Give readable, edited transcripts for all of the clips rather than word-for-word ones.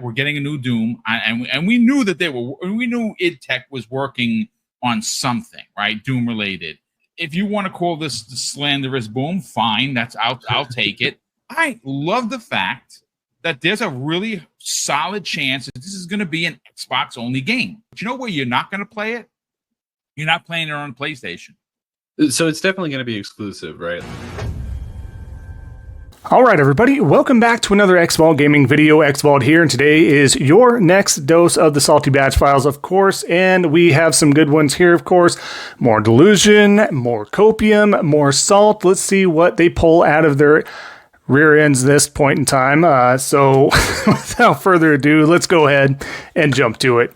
we're getting a new Doom, and we knew that we knew id Tech was working on something, right? Doom related. If you want to call this the slanderous boom, fine. I'll take it. I love the fact that there's a really solid chance that this is going to be an Xbox only game. But you know where you're not going to play it? You're not playing it on PlayStation. So it's definitely going to be exclusive, right? Alright everybody, welcome back to another Xvault gaming video. Xvault here, and today is your next dose of the Salty Batch files, of course, and we have some good ones here, of course. More Delusion, more Copium, more Salt. Let's see what they pull out of their rear ends this point in time. So without further ado, let's go ahead and jump to it.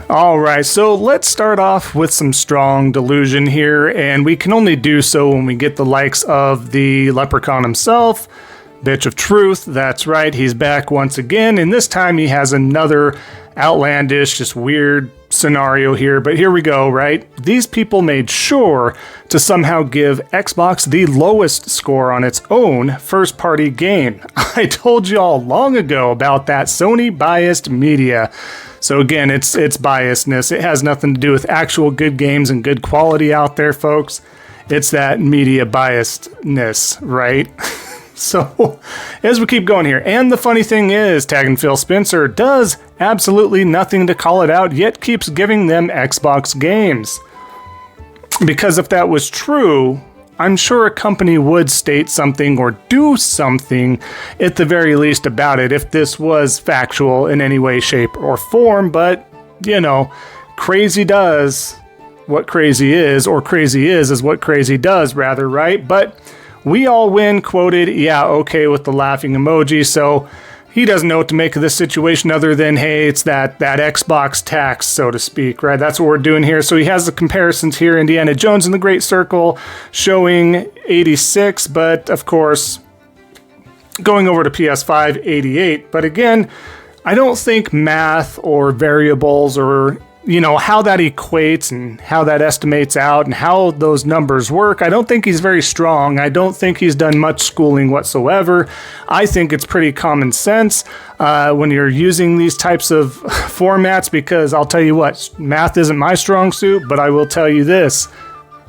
Alright, so let's start off with some strong Delusion here, and we can only do so when we get the likes of the Leprechaun himself, Bitch of Truth. That's right, he's back once again, and this time he has another outlandish, just weird scenario here, but here we go, right? These people made sure to somehow give Xbox the lowest score on its own first-party game. I told you all long ago about that Sony biased media. So again, it's biasness. It has nothing to do with actual good games and good quality out there, folks. It's that media biasedness, right? So, as we keep going here, and the funny thing is, Tag and Phil Spencer does absolutely nothing to call it out, yet keeps giving them Xbox games. Because if that was true, I'm sure a company would state something or do something at the very least about it if this was factual in any way, shape, or form. But, you know, crazy does what crazy is, or crazy is what crazy does, rather, right? But we all win, quoted, yeah, okay, with the laughing emoji, so he doesn't know what to make of this situation other than, hey, it's that Xbox tax, so to speak, right? That's what we're doing here. So he has the comparisons here, Indiana Jones in the Great Circle showing 86, but of course, going over to PS5, 88. But again, I don't think math or variables or how that equates and how that estimates out and how those numbers work, I don't think he's very strong. I don't think he's done much schooling whatsoever. I think it's pretty common sense when you're using these types of formats, because I'll tell you what, math isn't my strong suit, but I will tell you this.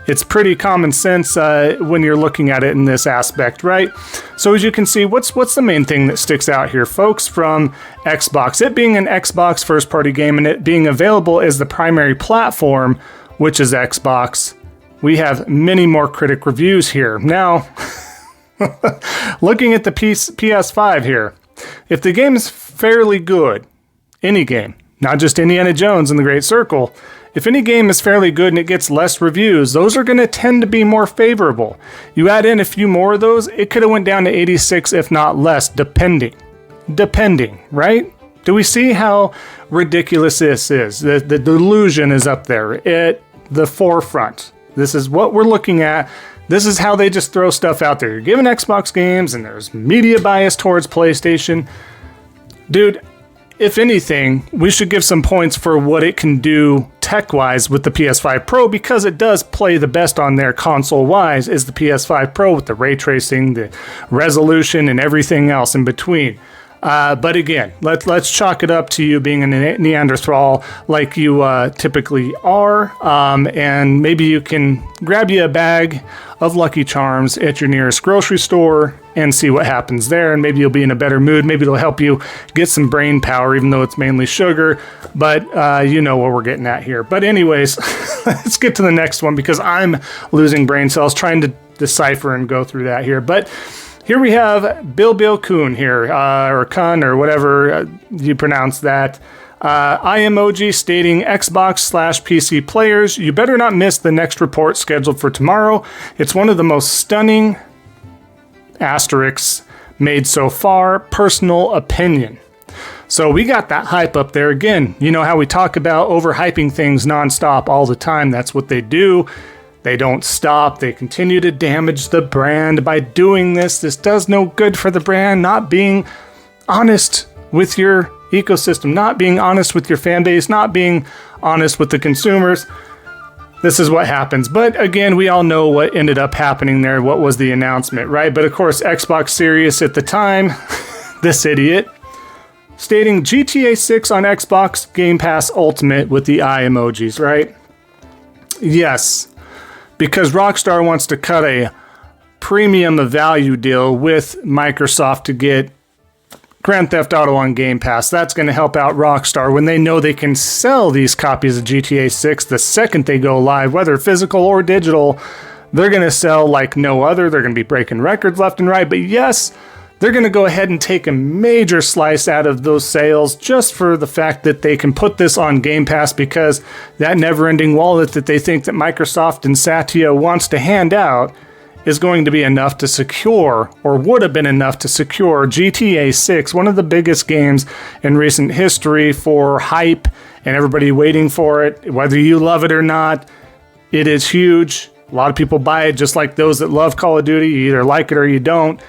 It's pretty common sense when you're looking at it in this aspect, right? So as you can see, what's the main thing that sticks out here, folks, from Xbox? It being an Xbox first-party game and it being available as the primary platform, which is Xbox, we have many more critic reviews here. Now, looking at the PS5 here, if the game is fairly good, any game, not just Indiana Jones in the Great Circle, if any game is fairly good and it gets less reviews, those are going to tend to be more favorable. You add in a few more of those, it could have went down to 86, if not less, depending, right? Do we see how ridiculous this is? The delusion is up there at the forefront. This is what we're looking at. This is how they just throw stuff out there. You're giving Xbox games and there's media bias towards PlayStation. Dude, if anything, we should give some points for what it can do tech-wise with the PS5 Pro, because it does play the best on there console-wise is the PS5 Pro with the ray tracing, the resolution, and everything else in between. But again, let's chalk it up to you being a Neanderthal like you typically are, and maybe you can grab you a bag of Lucky Charms at your nearest grocery store and see what happens there, and maybe you'll be in a better mood. Maybe it'll help you get some brain power, even though it's mainly sugar, but you know what we're getting at here. But anyways, let's get to the next one, because I'm losing brain cells trying to decipher and go through that here. But here we have Bill Kuhn here, or Kun, or whatever you pronounce that. I emoji stating Xbox/PC players, you better not miss the next report scheduled for tomorrow. It's one of the most stunning asterisks made so far. Personal opinion. So we got that hype up there again. You know how we talk about overhyping things nonstop all the time. That's what they do. They don't stop. They continue to damage the brand by doing this. This does no good for the brand. Not being honest with your ecosystem, not being honest with your fan base, not being honest with the consumers. this is what happens. But again, we all know what ended up happening there. What was the announcement, right? But of course, Xbox Series at the time, this idiot, stating GTA 6 on Xbox Game Pass Ultimate with the eye emojis, right? Yes, because Rockstar wants to cut a premium value deal with Microsoft to get Grand Theft Auto on Game Pass. That's going to help out Rockstar when they know they can sell these copies of GTA 6 the second they go live, whether physical or digital. They're going to sell like no other. They're going to be breaking records left and right. But yes, they're going to go ahead and take a major slice out of those sales just for the fact that they can put this on Game Pass, because that never-ending wallet that they think that Microsoft and Satya wants to hand out is going to be enough to secure, or would have been enough to secure, GTA 6, one of the biggest games in recent history for hype and everybody waiting for it. Whether you love it or not, it is huge. A lot of people buy it, just like those that love Call of Duty. You either like it or you don't.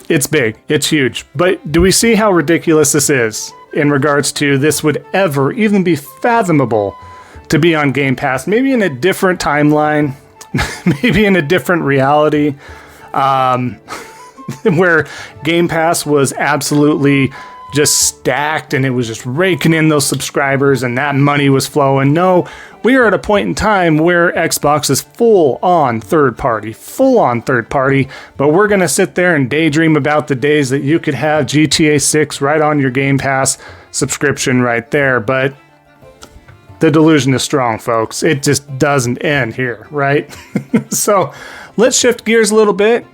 It's big. It's huge. But do we see how ridiculous this is in regards to this would ever even be fathomable to be on Game Pass? Maybe in a different timeline, maybe in a different reality, where Game Pass was absolutely just stacked and it was just raking in those subscribers and that money was flowing. No, we are at a point in time where Xbox is full on third party, but we're going to sit there and daydream about the days that you could have GTA 6 right on your Game Pass subscription right there. But the delusion is strong, folks. It just doesn't end here, right? So let's shift gears a little bit,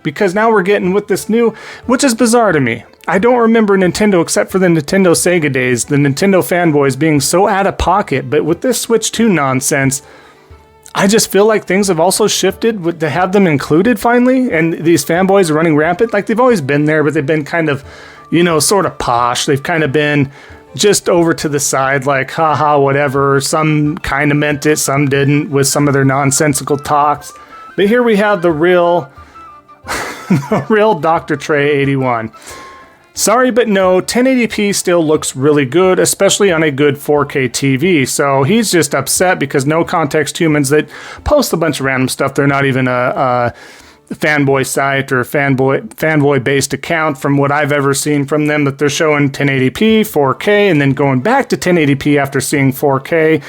because now we're getting with this new, which is bizarre to me. I don't remember Nintendo, except for the Nintendo Sega days, the Nintendo fanboys being so out of pocket. But with this Switch 2 nonsense, I just feel like things have also shifted to have them included finally. And these fanboys are running rampant. Like, they've always been there, but they've been kind of, sort of posh. They've kind of been just over to the side, like, haha, whatever. Some kind of meant it, some didn't, with some of their nonsensical talks. But here we have the real Dr. Trey 81. Sorry, but no, 1080p still looks really good, especially on a good 4K TV. So he's just upset because No Context Humans that post a bunch of random stuff. They're not even a fanboy site or fanboy-based account from what I've ever seen from them, that they're showing 1080p, 4K, and then going back to 1080p after seeing 4K.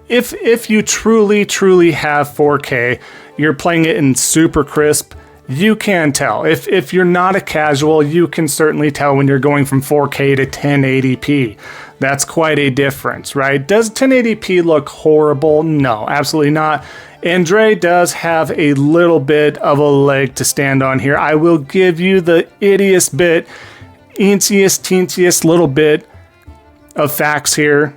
If you truly have 4K, you're playing it in super crisp, you can tell. If you're not a casual, you can certainly tell when you're going from 4K to 1080p. That's quite a difference, right? Does 1080p look horrible? No, absolutely not. And Dre does have a little bit of a leg to stand on here. I will give you the ittiest teensiest little bit of facts here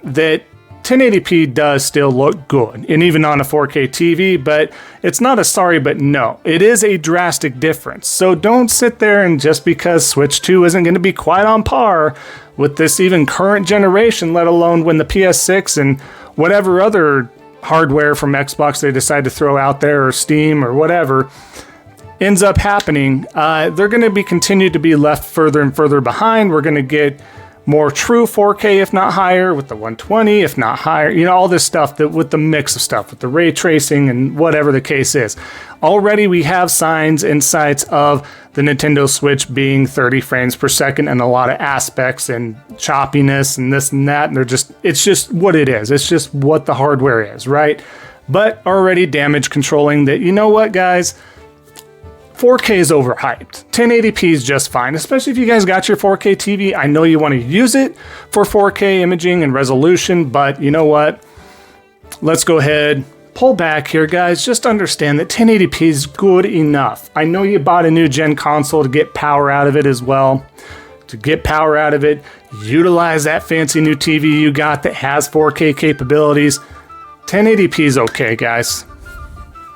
that 1080p does still look good, and even on a 4K TV, but it's not a sorry but no. It is a drastic difference. So don't sit there and just because Switch 2 isn't going to be quite on par with this even current generation, let alone when the PS6 and whatever other hardware from Xbox they decide to throw out there, or Steam or whatever, ends up happening, they're going to be continued to be left further and further behind. We're going to get more true 4K, if not higher, with the 120, if not higher, all this stuff, that with the mix of stuff, with the ray tracing and whatever the case is. Already we have signs and sights of the Nintendo Switch being 30 frames per second and a lot of aspects and choppiness and this and that. And it's just what it is. It's just what the hardware is, right? But already damage controlling that, what, guys? 4K is overhyped. 1080p is just fine, especially if you guys got your 4K TV. I know you want to use it for 4K imaging and resolution, but you know what? Let's go ahead, pull back here, guys. Just understand that 1080p is good enough. I know you bought a new gen console to get power out of it as well. To get power out of it, utilize that fancy new TV you got that has 4K capabilities. 1080p is okay, guys.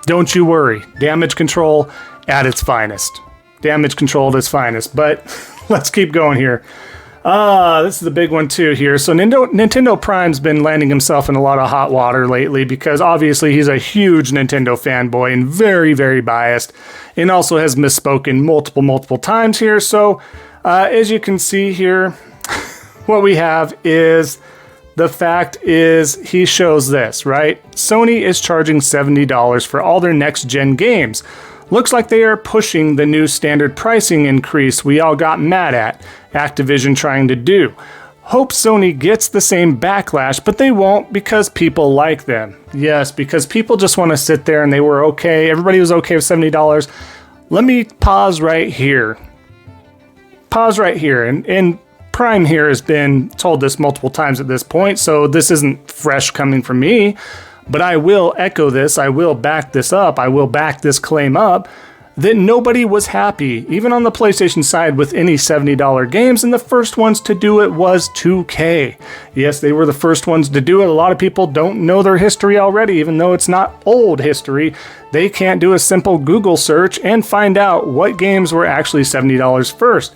Don't you worry. Damage control at its finest. Damage control at its finest. But let's keep going here. This is the big one too here. So Nintendo Prime's been landing himself in a lot of hot water lately because obviously he's a huge Nintendo fanboy and very, very biased, and also has misspoken multiple times here. So as you can see here, what we have is the fact is he shows this, right? Sony is charging $70 for all their next-gen games. Looks like they are pushing the new standard pricing increase we all got mad at, Activision trying to do. Hope Sony gets the same backlash, but they won't because people like them. Yes, because people just want to sit there and they were okay. Everybody was okay with $70. Let me pause right here. And Prime here has been told this multiple times at this point, so this isn't fresh coming from me. But I will echo this. I will back this up. I will back this claim up. That nobody was happy, even on the PlayStation side, with any $70 games, and the first ones to do it was 2K. Yes, they were the first ones to do it. A lot of people don't know their history already, even though it's not old history. They can't do a simple Google search and find out what games were actually $70 first.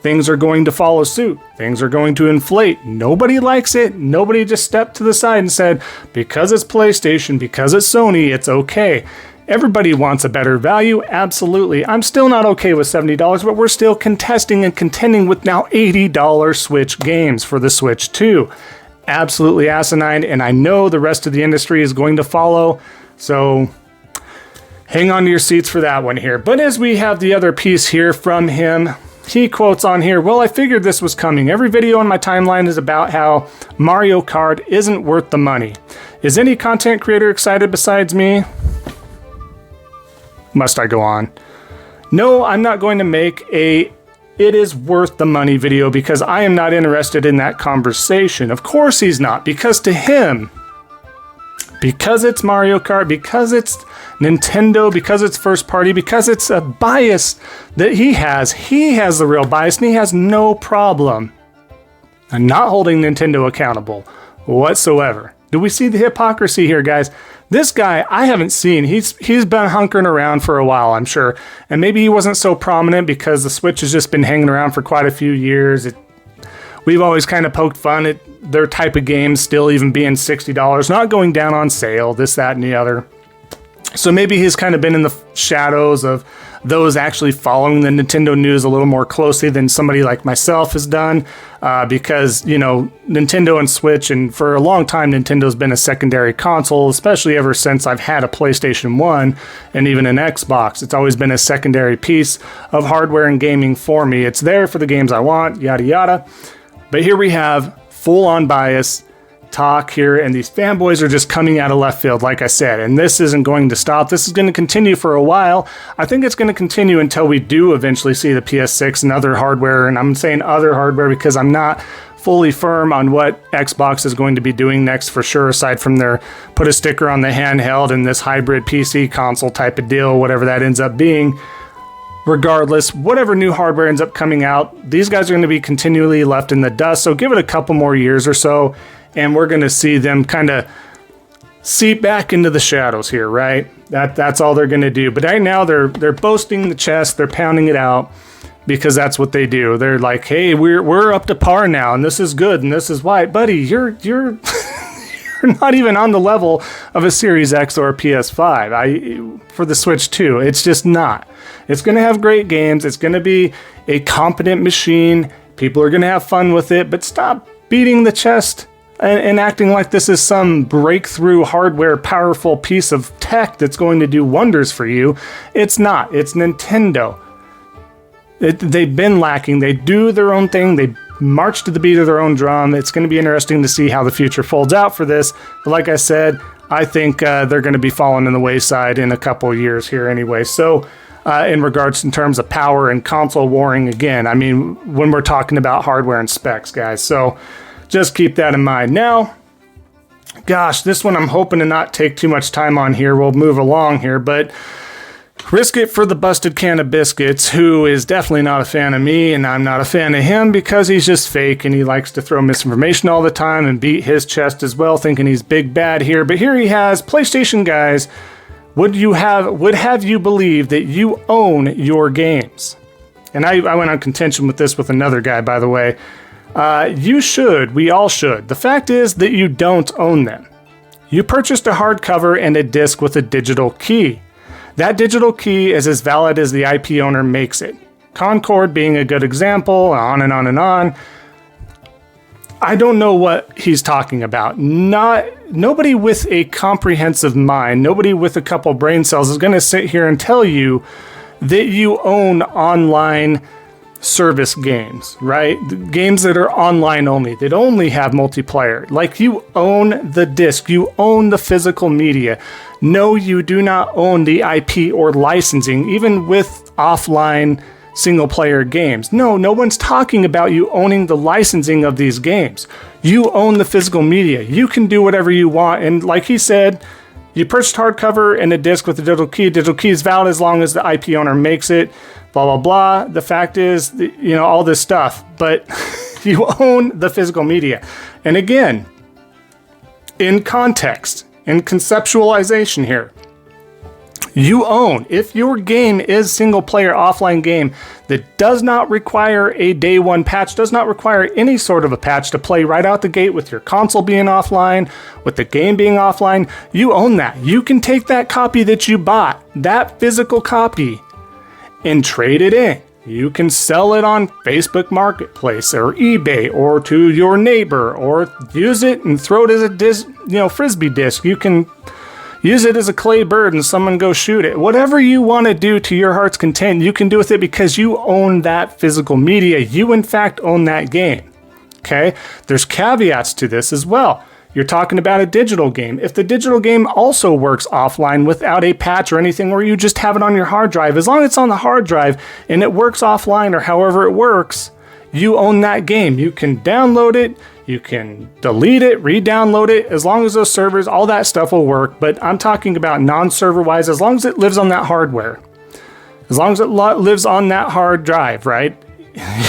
Things are going to follow suit. Things are going to inflate. Nobody likes it. Nobody just stepped to the side and said, because it's PlayStation, because it's Sony, it's okay. Everybody wants a better value, absolutely. I'm still not okay with $70, but we're still contesting and contending with now $80 Switch games for the Switch 2. Absolutely asinine, and I know the rest of the industry is going to follow, so hang on to your seats for that one here. But as we have the other piece here from him, he quotes on here, well, I figured this was coming. Every video on my timeline is about how Mario Kart isn't worth the money. Is any content creator excited besides me? Must I go on? No, I'm not going to make a it is worth the money video because I am not interested in that conversation. Of course he's not, because to him, because it's Mario Kart, because it's Nintendo, because it's first party, because it's a bias that he has the real bias, and he has no problem not holding Nintendo accountable whatsoever. Do we see the hypocrisy here, guys? This guy, I haven't seen. He's been hunkering around for a while, I'm sure. And maybe he wasn't so prominent because the Switch has just been hanging around for quite a few years. We've always kind of poked fun at their type of games still even being $60, not going down on sale, this, that, and the other. So maybe he's kind of been in the shadows of those actually following the Nintendo news a little more closely than somebody like myself has done, because, you know, Nintendo and Switch, and for a long time, Nintendo's been a secondary console, especially ever since I've had a PlayStation 1 and even an Xbox. It's always been a secondary piece of hardware and gaming for me. It's there for the games I want, yada, yada. But here we have full-on bias talk here, and these fanboys are just coming out of left field, like I said, and this isn't going to stop. This is going to continue for a while. I think it's going to continue until we do eventually see the PS6 and other hardware, and I'm saying other hardware because I'm not fully firm on what Xbox is going to be doing next for sure, aside from their put a sticker on the handheld and this hybrid PC console type of deal, whatever that ends up being. Regardless, whatever new hardware ends up coming out, these guys are going to be continually left in the dust, so give it a couple more years or so, and we're going to see them kind of seep back into the shadows here, right? That's all they're going to do. But right now, they're boasting the chest, they're pounding it out, because that's what they do. They're like, hey, we're up to par now, and this is good, and this is why. Buddy, you're you're not even on the level of a Series X or a PS5 for the Switch 2. It's just not. It's going to have great games. It's going to be a competent machine. People are going to have fun with it, but stop beating the chest and acting like this is some breakthrough hardware powerful piece of tech that's going to do wonders for you. It's not. It's Nintendo. They've been lacking. They do their own thing. They march to the beat of their own drum. It's going to be interesting to see how the future folds out for this. But like I said, I think they're going to be falling in the wayside in a couple of years here anyway. So in regards in terms of power and console warring again, I mean, when we're talking about hardware and specs, guys. So just keep that in mind. Now, gosh, this one I'm hoping to not take too much time on here. We'll move along here, but risk it for the busted can of biscuits, who is definitely not a fan of me, and I'm not a fan of him because he's just fake and he likes to throw misinformation all the time and beat his chest as well, thinking he's big bad here. But here he has, PlayStation guys, would have you believe that you own your games? And I went on contention with this with another guy, by the way. You should. We all should. The fact is that you don't own them. You purchased a hardcover and a disc with a digital key. That digital key is as valid as the IP owner makes it. Concord being a good example, on and on and on. I don't know what he's talking about. Nobody with a comprehensive mind, nobody with a couple brain cells is going to sit here and tell you that you own online service games, right? Games that are online only, that only have multiplayer. Like, you own the disc, you own the physical media. No, you do not own the IP or licensing, even with offline single-player games. No one's talking about you owning the licensing of these games. You own the physical media. You can do whatever you want. And like he said, you purchased hardcover and a disc with a digital key. Digital key is valid as long as the IP owner makes it. Blah, blah, blah. The fact is, all this stuff. But you own the physical media. And again, in context, in conceptualization here, you own, if your game is single player offline game that does not require a day one patch, does not require any sort of a patch to play right out the gate with your console being offline, with the game being offline, you own that. You can take that copy that you bought, that physical copy, and trade it in. You can sell it on Facebook Marketplace or eBay or to your neighbor, or use it and throw it as a disc, frisbee disc. You can use it as a clay bird and someone go shoot it. Whatever you want to do to your heart's content, you can do with it because you own that physical media. You, in fact, own that game. Okay? There's caveats to this as well. You're talking about a digital game. If the digital game also works offline without a patch or anything, or you just have it on your hard drive, as long as it's on the hard drive and it works offline or however it works, you own that game. You can download it. You can delete it, re-download it, as long as those servers, all that stuff will work. But I'm talking about non-server wise, as long as it lives on that hardware, as long as it lives on that hard drive, right?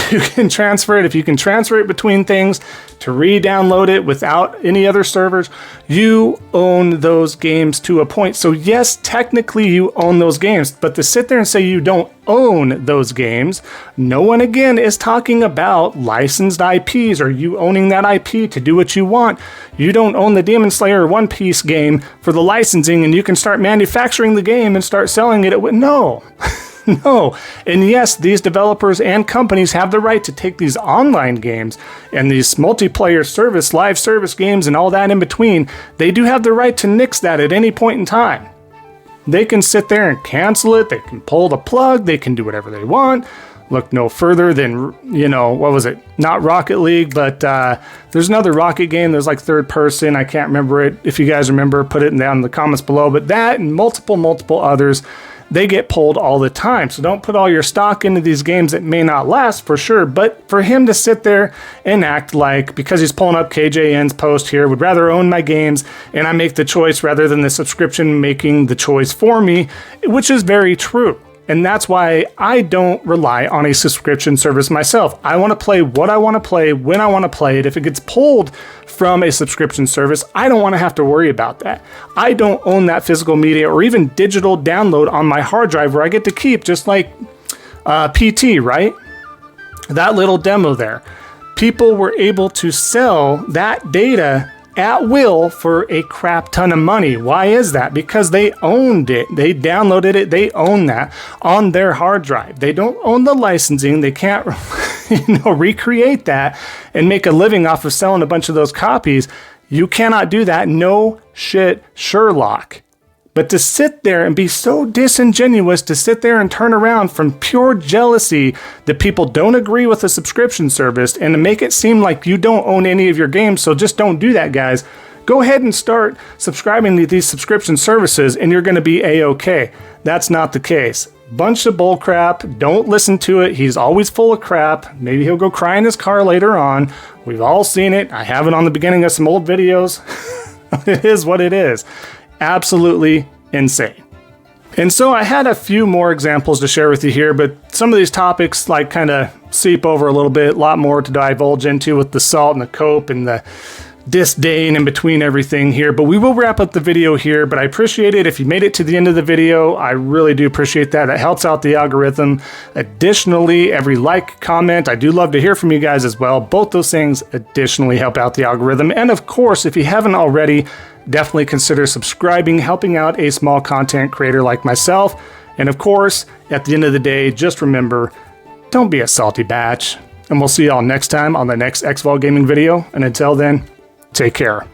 You can transfer it. If you can transfer it between things to re-download it without any other servers, you own those games to a point. So yes, technically you own those games, but to sit there and say you don't own those games, no one again is talking about licensed IPs or you owning that IP to do what you want. You don't own the Demon Slayer One Piece game for the licensing and you can start manufacturing the game and start selling it. No. No. And yes, these developers and companies have the right to take these online games and these multiplayer service, live service games and all that in between. They do have the right to nix that at any point in time. They can sit there and cancel it. They can pull the plug. They can do whatever they want. Look no further than, what was it? Not Rocket League, but there's another Rocket game. There's like third person. I can't remember it. If you guys remember, put it down in the comments below. But that and multiple others, they get pulled all the time. So don't put all your stock into these games that may not last for sure. But for him to sit there and act like, because he's pulling up KJN's post here, would rather own my games and I make the choice rather than the subscription making the choice for me, which is very true. And that's why I don't rely on a subscription service myself. I want to play what I want to play when I want to play it. If it gets pulled from a subscription service, I don't want to have to worry about that. I don't own that physical media or even digital download on my hard drive where I get to keep, just like PT, right? That little demo there. People were able to sell that data at will for a crap ton of money. Why is that? Because they owned it. They downloaded it. They own that on their hard drive. They don't own the licensing. They can't recreate that and make a living off of selling a bunch of those copies. You cannot do that. No shit, Sherlock. But to sit there and be so disingenuous, to sit there and turn around from pure jealousy that people don't agree with a subscription service and to make it seem like you don't own any of your games, so just don't do that, guys. Go ahead and start subscribing to these subscription services and you're going to be A-okay. That's not the case. Bunch of bull crap. Don't listen to it. He's always full of crap. Maybe he'll go cry in his car later on. We've all seen it. I have it on the beginning of some old videos. It is what it is. Absolutely insane. And so I had a few more examples to share with you here, but some of these topics kind of seep over a little bit, a lot more to divulge into with the salt and the cope and the disdain in between everything here. But we will wrap up the video here, but I appreciate it if you made it to the end of the video. I really do appreciate that. It helps out the algorithm. Additionally, every like, comment, I do love to hear from you guys as well. Both those things additionally help out the algorithm. And of course, if you haven't already, definitely consider subscribing, helping out a small content creator like myself. And of course, at the end of the day, just remember, don't be a salty batch. and we'll see y'all next time on the next Xvault Gaming video. And until then, take care.